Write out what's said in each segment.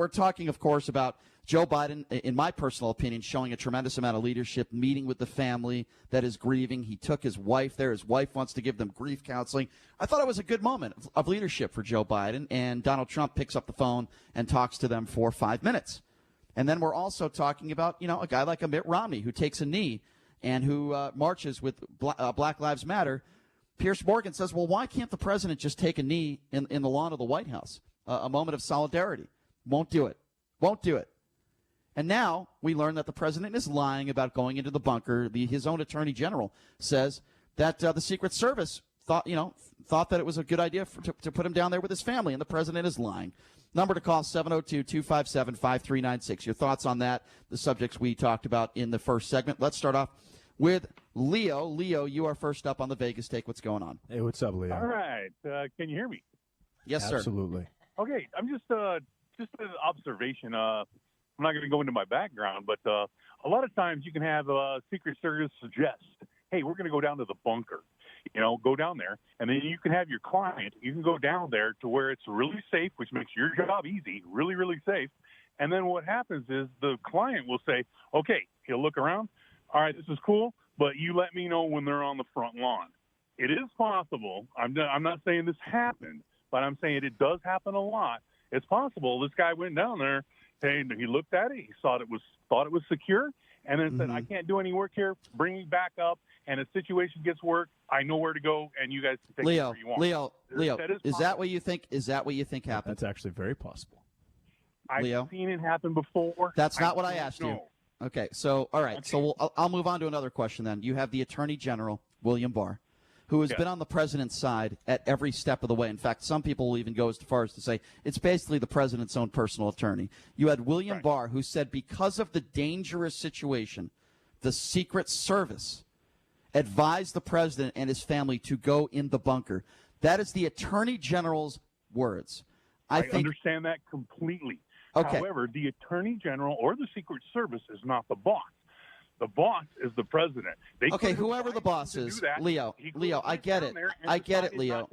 We're talking, of course, about Joe Biden, in my personal opinion, showing a tremendous amount of leadership, meeting with the family that is grieving. He took his wife there. His wife wants to give them grief counseling. I thought it was a good moment of leadership for Joe Biden, and Donald Trump picks up the phone and talks to them for 5 minutes. And then we're also talking about, a guy like a Mitt Romney who takes a knee and who marches with Black Lives Matter. Piers Morgan says, well, why can't the president just take a knee in the lawn of the White House? A moment of solidarity. Won't do it. Won't do it. And now we learn that the president is lying about going into the bunker. His own attorney general says that the Secret Service thought that it was a good idea to put him down there with his family, and the president is lying. Number to call, 702-257-5396. Your thoughts on that, the subjects we talked about in the first segment. Let's start off with Leo. Leo, you are first up on the Vegas Take. What's going on? Hey, what's up, Leo? All right. Can you hear me? Yes, sir. Absolutely. Okay. I'm just an observation. I'm not going to go into my background, but a lot of times you can have Secret Service suggest, hey, we're going to go down to the bunker. Go down there, and then you can have your client. You can go down there to where it's really safe, which makes your job easy, really, really safe. And then what happens is the client will say, okay, he'll look around. All right, this is cool, but you let me know when they're on the front lawn. It is possible. I'm not saying this happened, but I'm saying it does happen a lot. It's possible this guy went down there and he looked at it. He thought it was secure, and then said, I can't do any work here. Bring me back up. And if the situation gets worse, I know where to go, and you guys can take it where you want. Leo, is that what you think? Is that what you think happened? That's actually very possible. I've seen it happen before. That's not what I asked you. Okay, so all right, Okay. so I'll move on to another question then. You have the Attorney General, William Barr, who has been on the president's side at every step of the way. In fact, some people will even go as far as to say it's basically the president's own personal attorney. You had William Barr, who said because of the dangerous situation, the Secret Service advised the president and his family to go in the bunker. That is the Attorney General's words. I understand that completely. Okay. However, the Attorney General or the Secret Service is not the boss. The boss is the president. Whoever the boss is, Leo, I get it. I get it, Leo.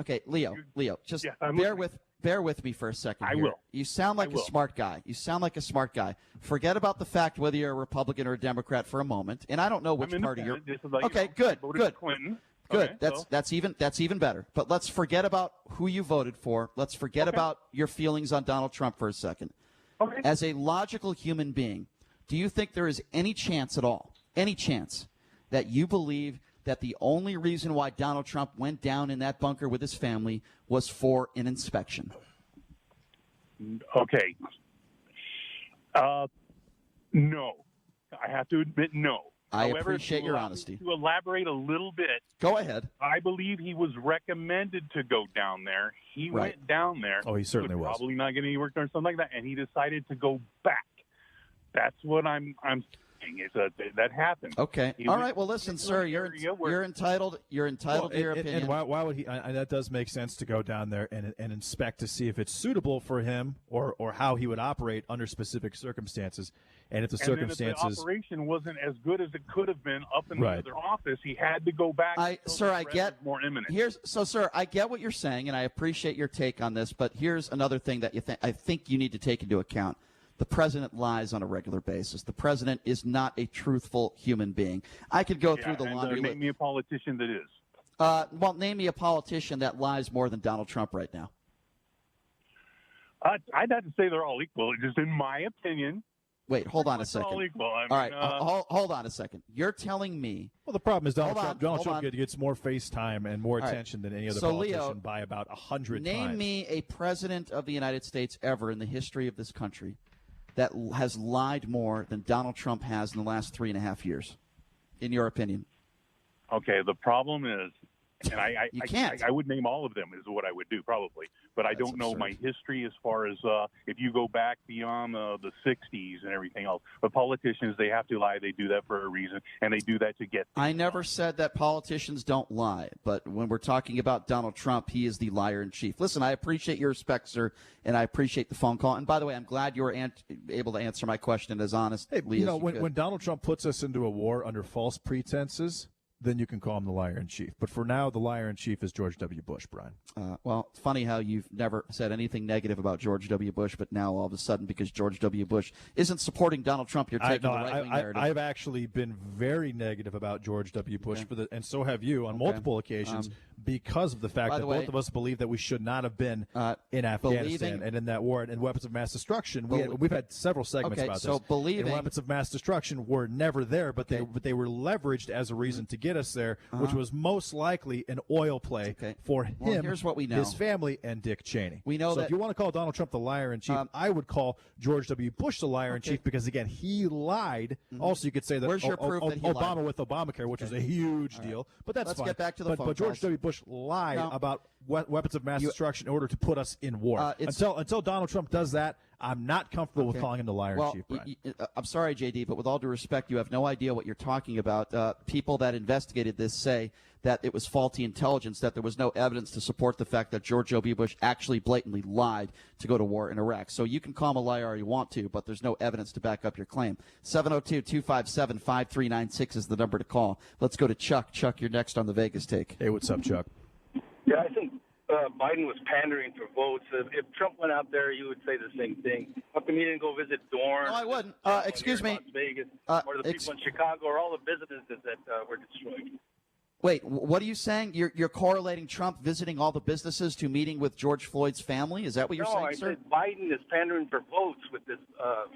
Okay, Leo, just bear with me for a second here. I will. You sound like a smart guy. Forget about the fact whether you're a Republican or a Democrat for a moment, and I don't know which party you're. Okay, good. Clinton. Good. That's even better. But let's forget about who you voted for. Let's forget about your feelings on Donald Trump for a second. Okay. As a logical human being, do you think there is any chance at all, that you believe that the only reason why Donald Trump went down in that bunker with his family was for an inspection? Okay. No. I have to admit no. However, appreciate your honesty. To elaborate a little bit. Go ahead. I believe he was recommended to go down there. He went down there. Oh, he certainly was. Probably not getting any work done or something like that, and he decided to go back. That's what I'm saying. That happened. Okay. All right. Well, listen, sir. You're entitled. You're entitled to your opinion. And why would he? That does make sense to go down there and inspect to see if it's suitable for him or how he would operate under specific circumstances. And if the circumstances, if the operation wasn't as good as it could have been up in the other office, he had to go back. I get more imminent. Sir, I get what you're saying, and I appreciate your take on this. But here's another thing that I think you need to take into account. The president lies on a regular basis. The president is not a truthful human being. I could go through the laundry list. Name me a politician that is. Name me a politician that lies more than Donald Trump right now. I'd have to say they're all equal, just in my opinion. Wait, hold on a second. All equal. All right, hold on a second. You're telling me. Well, the problem is Donald Trump gets more face time and more attention than any other politician Leo, by about 100 times. Name me a president of the United States ever in the history of this country that has lied more than Donald Trump has in the last 3.5 years, in your opinion? Okay, the problem is, and I can't. I would name all of them is what I would do probably, but I don't know my history as far as if you go back beyond the 60s and everything else. But politicians, they have to lie. They do that for a reason, and they do that to get. I never said that politicians don't lie, but when we're talking about Donald Trump, he is the liar in chief. Listen, I appreciate your respect, sir, and I appreciate the phone call. And by the way, I'm glad you were able to answer my question as honestly as you could. When Donald Trump puts us into a war under false pretenses, then you can call him the liar-in-chief. But for now, the liar-in-chief is George W. Bush, Brian. Well, it's funny how you've never said anything negative about George W. Bush, but now all of a sudden, because George W. Bush isn't supporting Donald Trump, you're taking the right-wing narrative. I've actually been very negative about George W. Bush, and so have you on multiple occasions, because of the fact that both of us believe that we should not have been in Afghanistan and in that war and weapons of mass destruction. We've had several segments about this. Believing and weapons of mass destruction were never there, but they were leveraged as a reason to get us there, which was most likely an oil play for him, here's what we know. his family, and Dick Cheney. We know so that if you want to call Donald Trump the liar-in-chief, I would call George W. Bush the liar-in-chief because, again, he lied. Also, you could say that, Where's your proof that he Obama lied? with Obamacare, which was a huge deal, but that's Let's fine. get back to the phone But George calls. W. Bush lied about weapons of mass destruction in order to put us in war. Until Donald Trump does that, I'm not comfortable with calling him the liar-in-chief. I'm sorry, JD, but with all due respect, you have no idea what you're talking about. People that investigated this say that it was faulty intelligence, that there was no evidence to support the fact that George W. Bush actually blatantly lied to go to war in Iraq. So you can call him a liar all you want to, but there's no evidence to back up your claim. 702-257-5396 is the number to call. Let's go to Chuck. Chuck, you're next on the Vegas Take. Hey, what's up, Chuck? Yeah, I think Biden was pandering for votes. If Trump went out there, you would say the same thing. How come he didn't go visit Dorn? No, I wouldn't. Excuse me. Las Vegas, or the people in Chicago, or all the businesses that were destroyed. Wait, what are you saying? You're correlating Trump visiting all the businesses to meeting with George Floyd's family? Is that what you're saying, sir? No, I said Biden is pandering for votes with this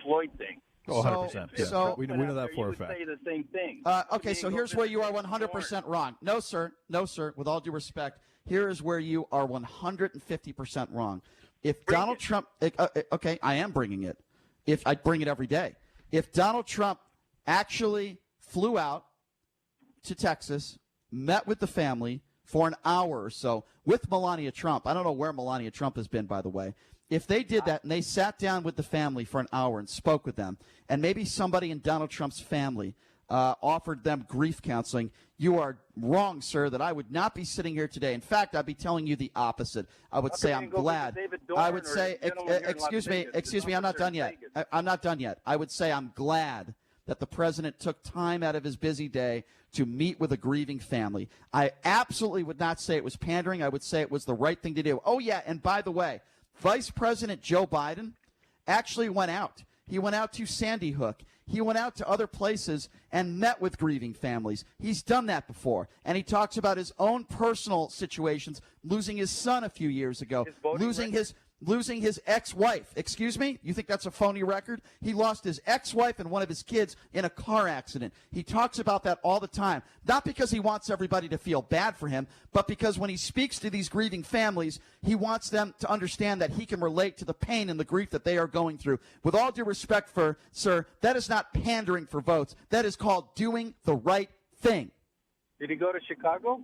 Floyd thing. Oh, 100%. So we know that for a fact. Say the same thing. Okay, so here's where you are 100% wrong. No, sir. No, sir. With all due respect, here is where you are 150% wrong. If Donald Trump, okay, I am bringing it. If I bring it every day. If Donald Trump actually flew out to Texas, met with the family for an hour or so with Melania Trump. I don't know where Melania Trump has been, by the way. If they did that and they sat down with the family for an hour and spoke with them, and maybe somebody in Donald Trump's family offered them grief counseling, you are wrong, sir, that I would not be sitting here today. In fact, I'd be telling you the opposite. I would say I'm glad. I would say, excuse me, I'm not done yet. I'm not done yet. I would say I'm glad that the president took time out of his busy day to meet with a grieving family. I absolutely would not say it was pandering. I would say it was the right thing to do. Oh, yeah, and by the way, Vice President Joe Biden actually went out. He went out to Sandy Hook. He went out to other places and met with grieving families. He's done that before. And he talks about his own personal situations, losing his son a few years ago, losing his ex-wife. Excuse me? You think that's a phony record? He lost his ex-wife and one of his kids in a car accident. He talks about that all the time, not because he wants everybody to feel bad for him, but because when he speaks to these grieving families, he wants them to understand that he can relate to the pain and the grief that they are going through. With all due respect, sir, that is not pandering for votes. That is called doing the right thing. Did he go to Chicago?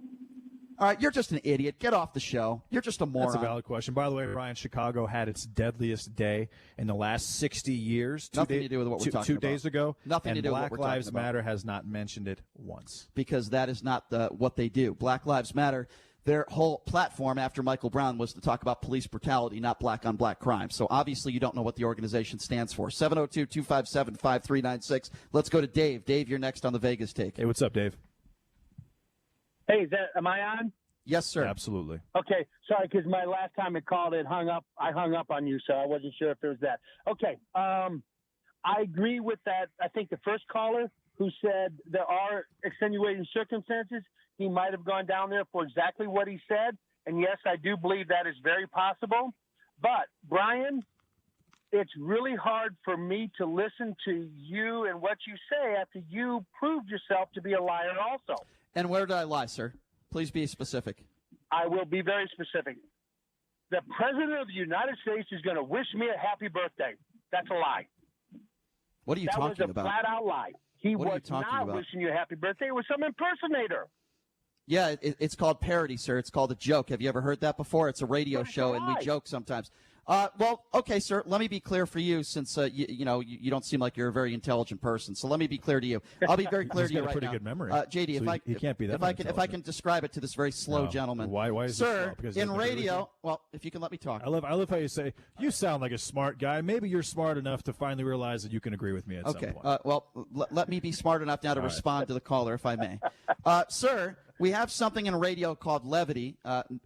All right, you're just an idiot. Get off the show. You're just a moron. That's a valid question. By the way, Brian, Chicago had its deadliest day in the last 60 years. Nothing to do with what we're talking about. 2 days ago. Nothing to do with what we're talking about. Black Lives Matter has not mentioned it once. Because that is not what they do. Black Lives Matter, their whole platform after Michael Brown was to talk about police brutality, not black-on-black crime. So obviously you don't know what the organization stands for. 702-257-5396. Let's go to Dave. Dave, you're next on the Vegas Take. Hey, what's up, Dave? Hey, am I on? Yes, sir. Absolutely. Okay, sorry, because my last time it called, I hung up on you, so I wasn't sure if it was that. Okay, I agree with that. I think the first caller who said there are extenuating circumstances, he might have gone down there for exactly what he said, and yes, I do believe that is very possible. But, Brian, it's really hard for me to listen to you and what you say after you proved yourself to be a liar also. And where did I lie, sir? Please be specific. I will be very specific. The President of the United States is going to wish me a happy birthday. That's a lie. What are you talking about? That was a flat-out lie. He was not wishing you a happy birthday. It was some impersonator. Yeah, it's called parody, sir. It's called a joke. Have you ever heard that before? It's a radio show, and we lie. joke sometimes. Well, okay, sir. Let me be clear for you, since you don't seem like you're a very intelligent person. So let me be clear to you. I'll be very clear to you right now. He's got a pretty good memory. JD, so he can't be that if I can describe it to this very slow gentleman. Why is sir? Because in radio, well, if you can let me talk. I love how you say you sound like a smart guy. Maybe you're smart enough to finally realize that you can agree with me at some point. Well, let me be smart enough now to respond to the caller, if I may. Sir, we have something in radio called levity,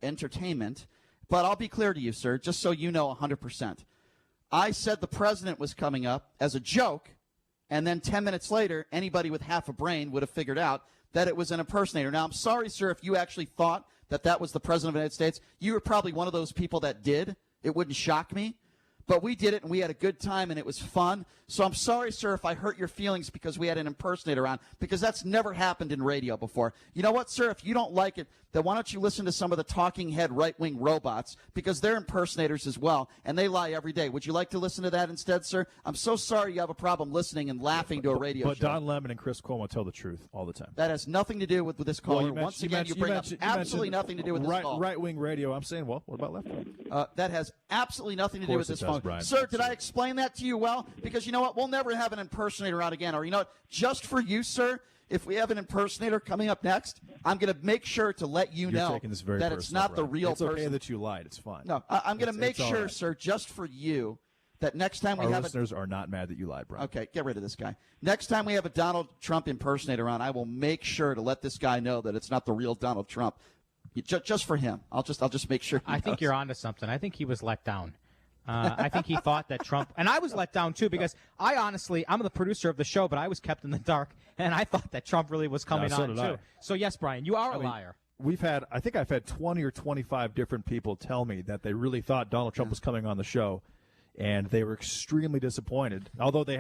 entertainment. But I'll be clear to you, sir, just so you know 100%. I said the president was coming up as a joke, and then 10 minutes later, anybody with half a brain would have figured out that it was an impersonator. Now, I'm sorry, sir, if you actually thought that was the president of the United States. You were probably one of those people that did. It wouldn't shock me. But we did it, and we had a good time, and it was fun. So I'm sorry, sir, if I hurt your feelings because we had an impersonator on, because that's never happened in radio before. You know what, sir? If you don't like it, then why don't you listen to some of the talking head right-wing robots, because they're impersonators as well, and they lie every day. Would you like to listen to that instead, sir? I'm so sorry you have a problem listening and laughing to a radio show. But Don Lemon and Chris Cuomo tell the truth all the time. That has nothing to do with this caller. Once again, you bring up absolutely nothing to do with this call. Right-wing radio. I'm saying, well, what about left-wing? That has absolutely nothing to do with this phone. Brian. Sir, did I explain that to you well? Because you know what? We'll never have an impersonator out again. Or you know what? Just for you, sir, if we have an impersonator coming up next, I'm going to make sure to let you know that it's not the real person. It's okay that you lied. It's fine. No, I'm going to make sure, right, sir, just for you, that next time we have listeners are not mad that you lied, Brian. Okay, get rid of this guy. Next time we have a Donald Trump impersonator on, I will make sure to let this guy know that it's not the real Donald Trump. Just for him. I'll just make sure. I think you're onto something. I think he was let down. I think he thought that Trump, and I was let down too, because I'm the producer of the show, but I was kept in the dark, and I thought that Trump really was coming on too. So yes, Brian, you are a liar. I think I've had 20 or 25 different people tell me that they really thought Donald Trump was coming on the show, and they were extremely disappointed. Although they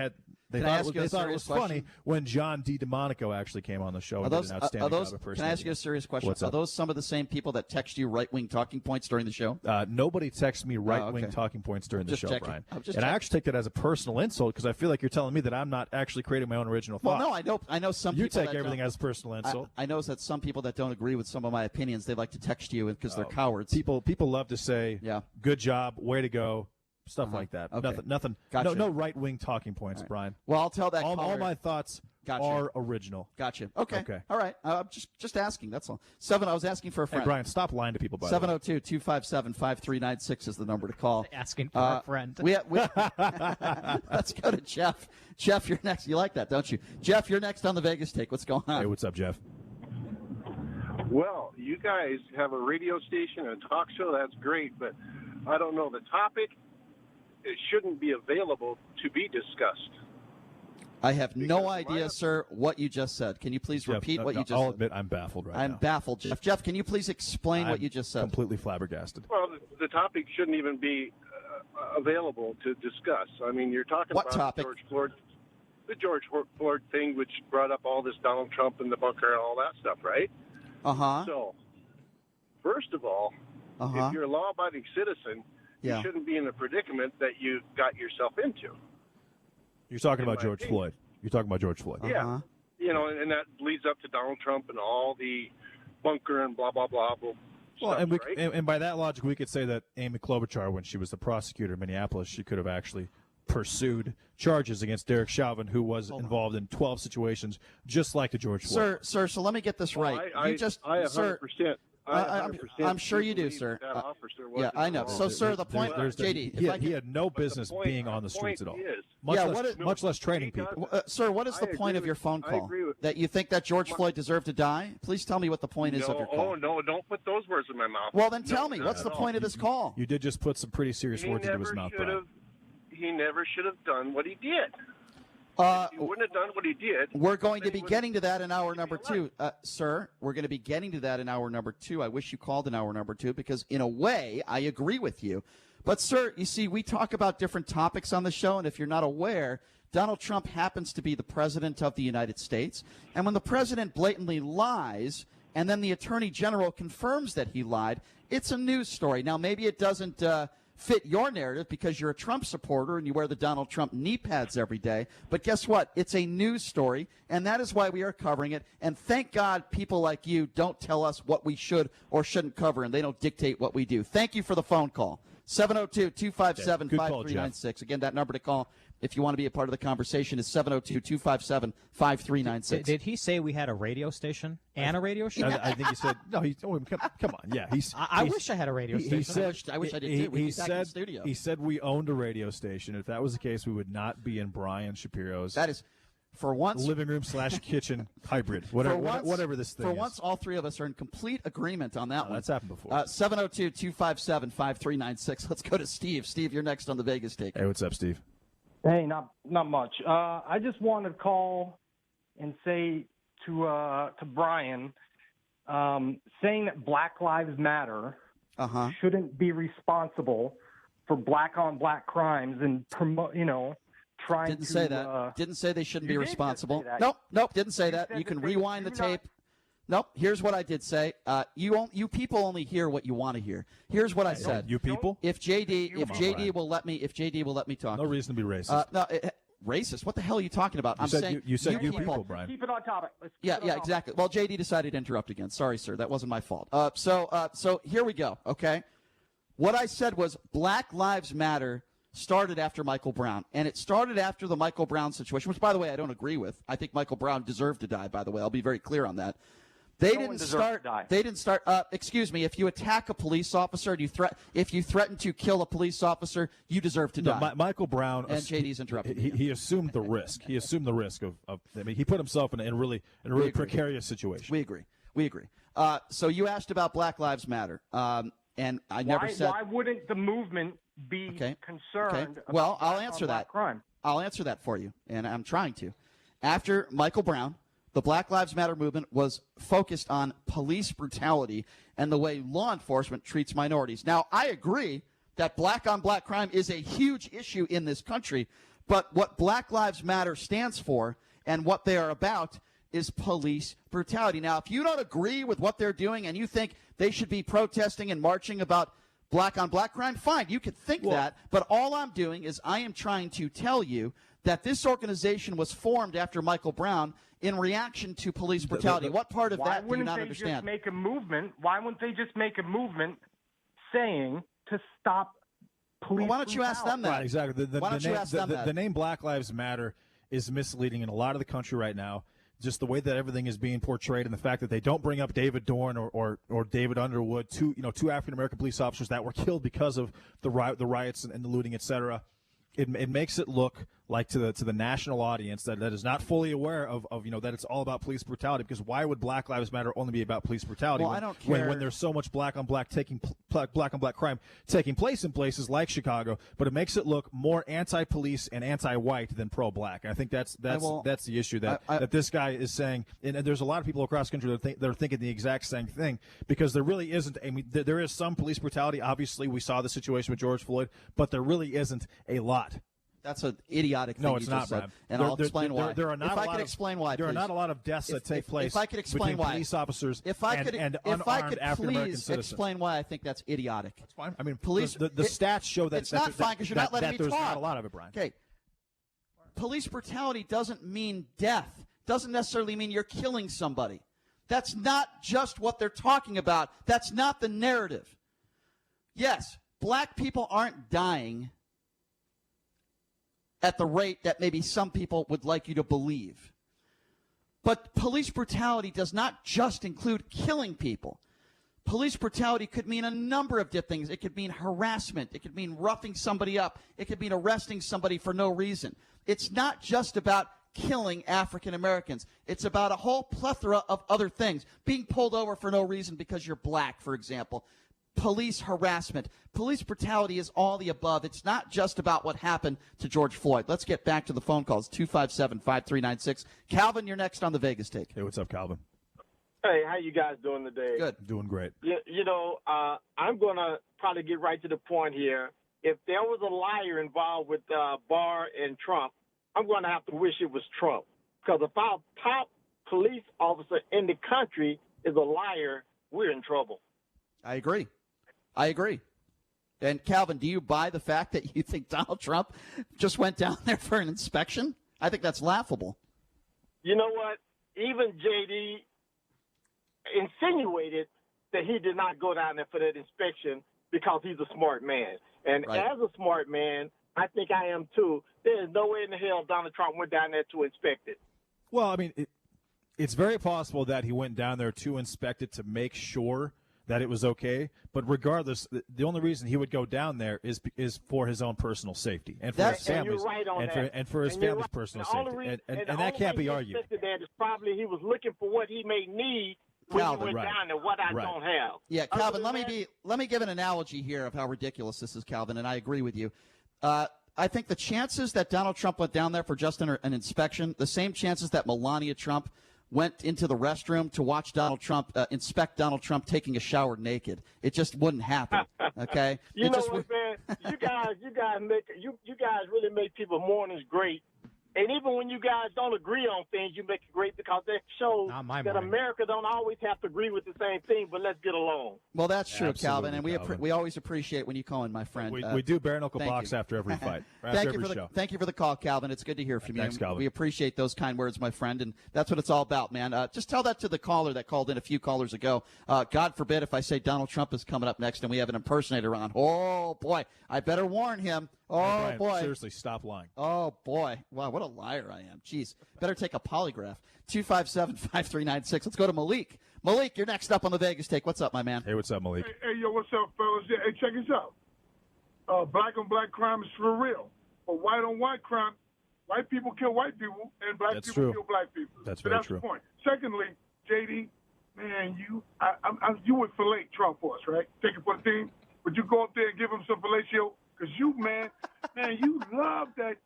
thought it was funny when John DiDomenico actually came on the show and did an outstanding job of Can I ask you a serious question? Are those some of the same people that text you right-wing talking points during the show? Nobody texts me right-wing talking points during the show, Brian. And I actually take that as a personal insult, because I feel like you're telling me that I'm not actually creating my own original thought. Well, no, I know some people take everything as a personal insult. I know that some people that don't agree with some of my opinions, they like to text you because they're cowards. People love to say, good job, way to go. Stuff like that. Okay. Nothing. Gotcha. No right-wing talking points, Brian. Well, I'll tell that caller. All my thoughts are original. Gotcha. Okay. All right. Just asking. That's all. I was asking for a friend. Hey, Brian, stop lying to people. By the way. 702-257-5396 is the number to call. Asking for a friend. Let's go to Jeff. Jeff, you're next. You like that, don't you? Jeff, you're next on the Vegas Take. What's going on? Hey, what's up, Jeff? Well, you guys have a radio station and a talk show. That's great, but I don't know the topic. It shouldn't be available to be discussed. I have no idea, sir, what you just said. Can you please repeat what you just said? I'll admit I'm baffled right now. I'm baffled, Jeff. Jeff, can you please explain what you just said? Completely flabbergasted. Well, the topic shouldn't even be available to discuss. I mean, you're talking about topic? The George Floyd thing, which brought up all this Donald Trump and the bunker and all that stuff, right? So, first of all, if you're a law-abiding citizen, you shouldn't be in the predicament that you got yourself into. You're talking about George Floyd. You're talking about George Floyd. Yeah. You know, and that leads up to Donald Trump and all the bunker and blah, blah, blah. And by that logic, we could say that Amy Klobuchar, when she was the prosecutor in Minneapolis, she could have actually pursued charges against Derek Chauvin, who was involved in 12 situations, just like the George Floyd. Sir, so let me get this right. I 100%. I'm sure you do, sir. I know. So, sir, the point, JD, he had no business being on the streets at all. Much less training people. Sir, what is the point of your phone call? That you think that George Floyd deserved to die? Please tell me what the point is of your call. Oh, no, don't put those words in my mouth. Well, then tell me. What's the point of this call? You did just put some pretty serious words into his mouth, Brian. He never should have done what he did. If he wouldn't have done what he did. We're going to be getting to that in hour number 2. Sir, we're going to be getting to that in hour number 2. I wish you called in hour number 2 because, in a way, I agree with you. But, sir, you see, we talk about different topics on the show, and if you're not aware, Donald Trump happens to be the president of the United States. And when the president blatantly lies and then the attorney general confirms that he lied, it's a news story. Now, maybe it doesn't fit your narrative because you're a Trump supporter and you wear the Donald Trump knee pads every day. But guess what? It's a news story, and that is why we are covering it. And thank God people like you don't tell us what we should or shouldn't cover, and they don't dictate what we do. Thank you for the phone call. 702-257-5396. Again, that number to call if you want to be a part of the conversation is 702-257-5396. Did he say we had a radio station and a radio show? I think he said, no, come on. Yeah. I wish I had a radio station. He said, I wish I did too. We'd be back in the studio. He said we owned a radio station. If that was the case, we would not be in Brian Shapiro's. That is, for once, living room / kitchen hybrid, whatever this thing is. For once, all three of us are in complete agreement on that one. That's happened before. 702-257-5396. Let's go to Steve. Steve, you're next on the Vegas Take. Hey, what's up, Steve? Hey, not much. I just wanted to call and say to Brian, saying that Black Lives Matter shouldn't be responsible for black-on-black crimes and promote, trying Didn't to say that. Didn't say they shouldn't be responsible. Nope, didn't say that. You can rewind the tape. Nope. Here's what I did say. You people only hear what you want to hear. Here's what I said. You people? If JD will let me talk. No reason to be racist. Racist? What the hell are you talking about? I'm saying you said you people, Brian. Keep it on topic. Exactly. Well, JD decided to interrupt again. Sorry, sir. That wasn't my fault. So here we go. Okay. What I said was Black Lives Matter started after Michael Brown, and it started after the Michael Brown situation, which, by the way, I don't agree with. I think Michael Brown deserved to die. By the way, I'll be very clear on that. They didn't start. Excuse me. If you attack a police officer and if you threaten to kill a police officer, you deserve to die. Michael Brown and JD's interrupted. He assumed the risk. He assumed the risk of. I mean, he put himself in a really precarious situation. We agree. So you asked about Black Lives Matter, and I never said. Why wouldn't the movement be concerned? Well, I'll answer that. Crime? I'll answer that for you, and I'm trying to. After Michael Brown, the Black Lives Matter movement was focused on police brutality and the way law enforcement treats minorities. Now, I agree that black-on-black crime is a huge issue in this country, but what Black Lives Matter stands for and what they are about is police brutality. Now, if you don't agree with what they're doing and you think they should be protesting and marching about black-on-black crime, fine, you could think that, but all I'm doing is I am trying to tell you that this organization was formed after Michael Brown in reaction to police brutality. What part of that do you not understand? Why wouldn't they just make a movement saying to stop police brutality? Why don't you ask them that? Right, exactly. Why don't you ask them that? The name Black Lives Matter is misleading in a lot of the country right now. Just the way that everything is being portrayed, and the fact that they don't bring up David Dorn or David Underwood, two African American police officers that were killed because of the riots and the looting, etc. It makes it look like to the national audience that is not fully aware of that it's all about police brutality, because why would Black Lives Matter only be about police brutality I don't care. when there's so much black on black crime taking place in places like Chicago? But it makes it look more anti-police and anti-white than pro-black. And I think that's the issue that this guy is saying. And there's a lot of people across the country that are thinking the exact same thing, because there really isn't. I mean, there is some police brutality. Obviously, we saw the situation with George Floyd, but there really isn't a lot. That's an idiotic thing. No, it's you not, just said, Brad. and I'll explain why. There are not if I could explain why, there are not a lot of deaths that take place if I could explain between why. police officers and unarmed African American citizens. Explain why I think that's idiotic. That's fine. I mean, police. The stats show that it's not fine because you're not letting me talk. There's not a lot of it, Brian. Okay. Police brutality doesn't mean death. Doesn't necessarily mean you're killing somebody. That's not just what they're talking about. That's not the narrative. Yes, black people aren't dying at the rate that maybe some people would like you to believe. But police brutality does not just include killing people. Police brutality could mean a number of different things. It could mean harassment. It could mean roughing somebody up. It could mean arresting somebody for no reason. It's not just about killing African Americans. It's about a whole plethora of other things. Being pulled over for no reason because you're black, for example. Police harassment. Police brutality is all the above. It's not just about what happened to George Floyd. Let's get back to the phone calls. 257-5396. Calvin, you're next on the Vegas Take. Hey, what's up, Calvin? Hey, how you guys doing today? Good. Doing great. I'm going to probably get right to the point here. If there was a liar involved with Barr and Trump, I'm going to have to wish it was Trump. Because if our top police officer in the country is a liar, we're in trouble. I agree. And Calvin, do you buy the fact that you think Donald Trump just went down there for an inspection? I think that's laughable. You know what? Even JD insinuated that he did not go down there for that inspection because he's a smart man. And as a smart man, I think I am too. There is no way in the hell Donald Trump went down there to inspect it. Well, I mean, it's very possible that he went down there to inspect it to make sure that it was okay. But regardless, the only reason he would go down there is for his own personal safety and for his family's and for his family's personal safety. And that can't be argued. That is probably he was looking for what he may need when he went down there, what I don't have. Yeah, Calvin, let me give an analogy here of how ridiculous this is, Calvin, and I agree with you. I think the chances that Donald Trump went down there for just an inspection, the same chances that Melania Trump went into the restroom to watch Donald Trump inspect Donald Trump taking a shower naked. It just wouldn't happen. Okay. You know what, man? You guys really make people's mornings great. And even when you guys don't agree on things, you make it great because that shows that America don't always have to agree with the same thing, but let's get along. Well, that's true, Calvin, and we always appreciate when you call in, my friend. We do bare knuckle box after every fight. Thank you for the call, Calvin. It's good to hear from you. Thanks, Calvin. We appreciate those kind words, my friend, and that's what it's all about, man. Just tell that to the caller that called in a few callers ago. God forbid if I say Donald Trump is coming up next and we have an impersonator on. Oh, boy, I better warn him. Oh, Brian, boy. Seriously, stop lying. Oh, boy. Wow, what a liar I am. Jeez. Better take a polygraph. 257-5396. Let's go to Malik. Malik, you're next up on the Vegas Take. What's up, my man? Hey, what's up, Malik? Hey, yo, what's up, fellas? Yeah, hey, check this out. Black on black crime is for real. But white on white crime, white people kill white people, and black people kill black people. That's very true. The point. Secondly, JD, man, you would fillet Trump for us, right? Take it for the team. Would you go up there and give him some fellatio? Because you, man, you love that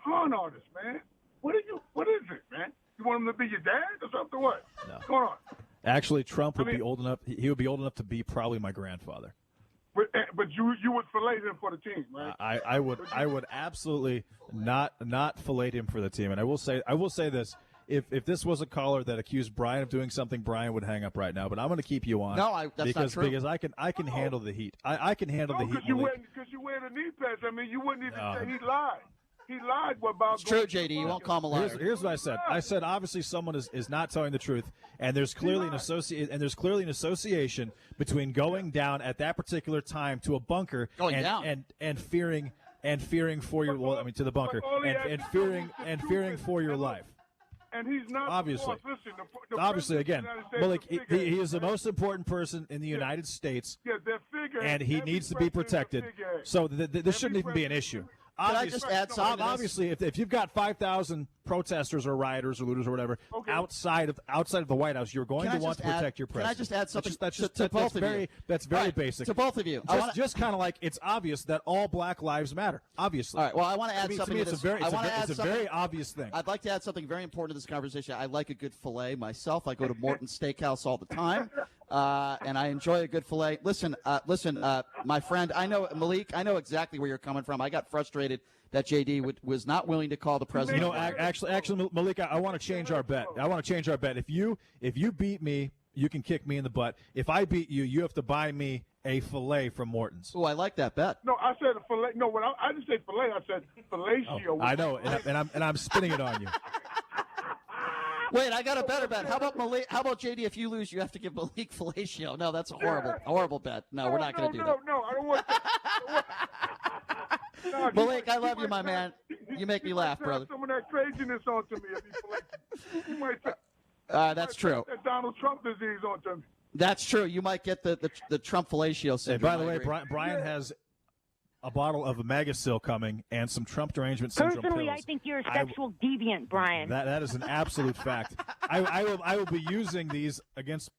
con artist, man. What is it, man? You want him to be your dad or something? What? No. What's going on? Actually, Trump would be old enough. He would be old enough to be probably my grandfather. But you would fillet him for the team, right? I would absolutely not fillet him for the team. And I will say this. If this was a caller that accused Brian of doing something, Brian would hang up right now. But I'm going to keep you on. No, that's not true. Because I can handle the heat. I can handle the heat. Because you wear the knee pads. I mean, you wouldn't even say he lied. He lied about. It's true, JD. You won't call him a liar. Here's what I said. I said obviously someone is not telling the truth, and there's clearly an association between going down at that particular time to a bunker and fearing for your to the bunker and fearing for your life. And he's not obviously. The obviously, again, Malik, he is the most important person in the United States, and he needs to be protected. So this shouldn't even be an issue. Can I just add something? Obviously, if you've got 5,000 protesters or rioters or looters or whatever outside of the White House, you're going to want to protect your president. Can I just add something to both of you? That's very basic. To both of you. Just kind of like it's obvious that all black lives matter. Obviously. All right. Well, I want to add something. It's a very obvious thing. I'd like to add something very important to this conversation. I like a good filet myself. I go to Morton's Steakhouse all the time. And I enjoy a good filet. Listen, my friend. I know Malik. I know exactly where you're coming from. I got frustrated that JD was not willing to call the president. You know, actually, Malik, I want to change our bet. If you beat me, you can kick me in the butt. If I beat you, you have to buy me a filet from Morton's. Oh, I like that bet. No, I said a filet. No, I didn't say filet. I said fellatio. Oh, I know, and I'm spinning it on you. Wait, I got a better bet. How about Malik? How about JD? If you lose, you have to give Malik fellatio. No, that's a horrible bet. No, we're not going to do that. No, I don't want that. Malik, I love you, my man. You make me laugh, brother. Some of that craziness onto me. You might that's true. That Donald Trump disease onto me. That's true. You might get the Trump fellatio syndrome. By the way, Brian has a bottle of Magasil coming and some Trump derangement syndrome Personally, pills. I think you're a sexual deviant, Brian. That is an absolute fact. I will be using these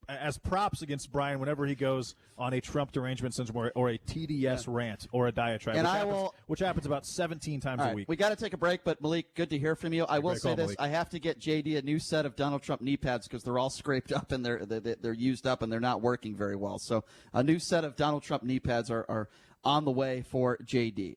as props against Brian whenever he goes on a Trump derangement syndrome or a TDS rant or a diatribe, which happens about 17 times a week. We got to take a break, but Malik, good to hear from you. I will say this: Malik. I have to get JD a new set of Donald Trump knee pads because they're all scraped up and they're used up and they're not working very well. So a new set of Donald Trump knee pads are on the way for JD.